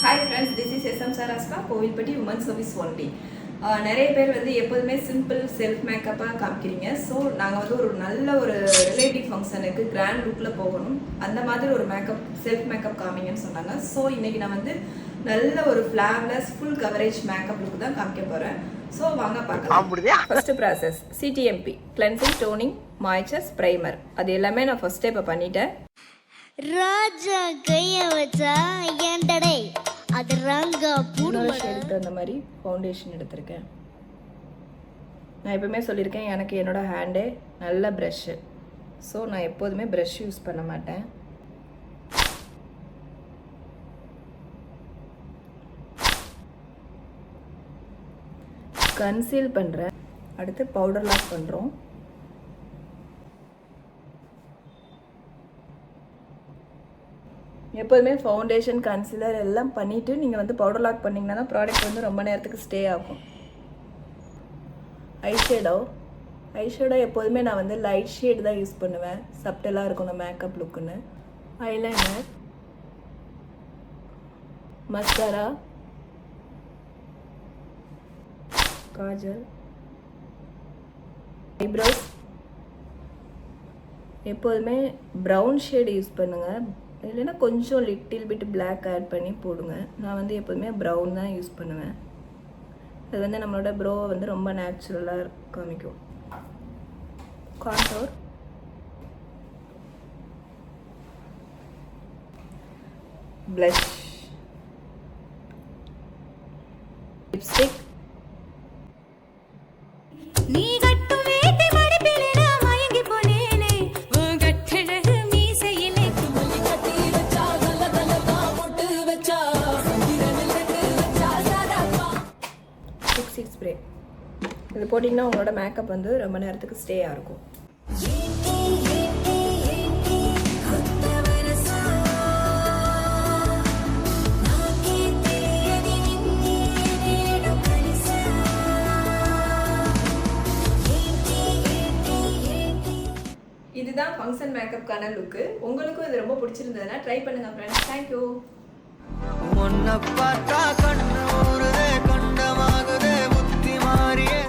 Hi friends, this is SM Saraspa, Kovilpatti woman service only. நிறைய பேர் வந்து எப்போதுமே சிம்பிள் செல்ஃப் மேக்கப்பாக காமிக்கிறீங்க. ஸோ நாங்கள் வந்து ஒரு நல்ல ஒரு ரிலேட்டிவ் ஃபங்க்ஷனுக்கு கிராண்ட் லுக்கில் போகணும், அந்த மாதிரி ஒரு மேக்கப் செல்ஃப் மேக்கப் காமிங்கன்னு சொன்னாங்க. ஸோ இன்றைக்கி நான் வந்து நல்ல ஒரு flawless full coverage makeup look தான் காமிக்க போகிறேன். ஸோ வாங்க பார்க்கலாம். First process CTMP cleansing, toning, moistures, primer. அது எல்லாமே நான் ஃபர்ஸ்ட்டே இப்போ பண்ணிட்டேன். ராஜா கைய வச்சா ஏண்டடே அது ரங்கா இன்னொரு ஷேடுக்கு அந்த மாதிரி ஃபவுண்டேஷன் எடுத்திருக்கேன். நான் எப்பவுமே சொல்லியிருக்கேன், எனக்கு என்னோட ஹேண்டே நல்ல ப்ரஷ்ஷு. ஸோ நான் எப்போதுமே ப்ரஷ் யூஸ் பண்ண மாட்டேன். கன்சீல் பண்ணுறேன். அடுத்து பவுடர் லாக் பண்ணுறோம். எப்போதுமே ஃபவுண்டேஷன், கன்சீலர் எல்லாம் பண்ணிவிட்டு நீங்கள் வந்து பவுடர் லாக் பண்ணிங்கன்னா தான் ப்ராடக்ட் வந்து ரொம்ப நேரத்துக்கு ஸ்டே ஆகும். ஐஷேடோ எப்போதுமே நான் வந்து லைட் ஷேட் தான் யூஸ் பண்ணுவேன், சப்டலாக இருக்கணும் மேக்கப் லுக்குன்னு. Eyeliner, mascara, kajal, eyebrows. எப்போதுமே ப்ரௌன் ஷேடு யூஸ் பண்ணுங்கள், இல்லைன்னா கொஞ்சம் லிட்டில் பிட் பிளாக் ஆட் பண்ணி போடுங்க. நான் வந்து எப்போதுமே ப்ரௌன் தான் யூஸ் பண்ணுவேன். அது வந்து நம்மளோட ப்ரோவை வந்து ரொம்ப நேச்சுரலாக காமிக்கும். கான்டோர், ப்ளஷ், லிப்ஸ்டிக், நீ கட்டும் வேட்டி மடிப்பிலே நான் மயங்கி போனேனே உன் கட்டழகு மீசையிலே குமலி கட்டி வச்சா கல கல தான் போட்டு வச்சா சந்திரனில் கட்டு வச்சா சாராப்பா. Lipstick spray. இது போட்டிங்கன்னா உங்களோட மேக்கப் வந்து ரொம்ப நேரத்துக்கு ஸ்டேயாக இருக்கும். இதுதான் ஃபங்க்ஷன் மேக்கப்கான லுக்கு. உங்களுக்கும் இது ரொம்ப பிடிச்சிருந்ததுன்னா ட்ரை பண்ணுங்க ஃப்ரெண்ட்ஸ். தேங்க்யூ. உன்னை பார்த்தா கண்ணு ஊறுதே, கண்டமாகுதே, புத்தி மாறியே.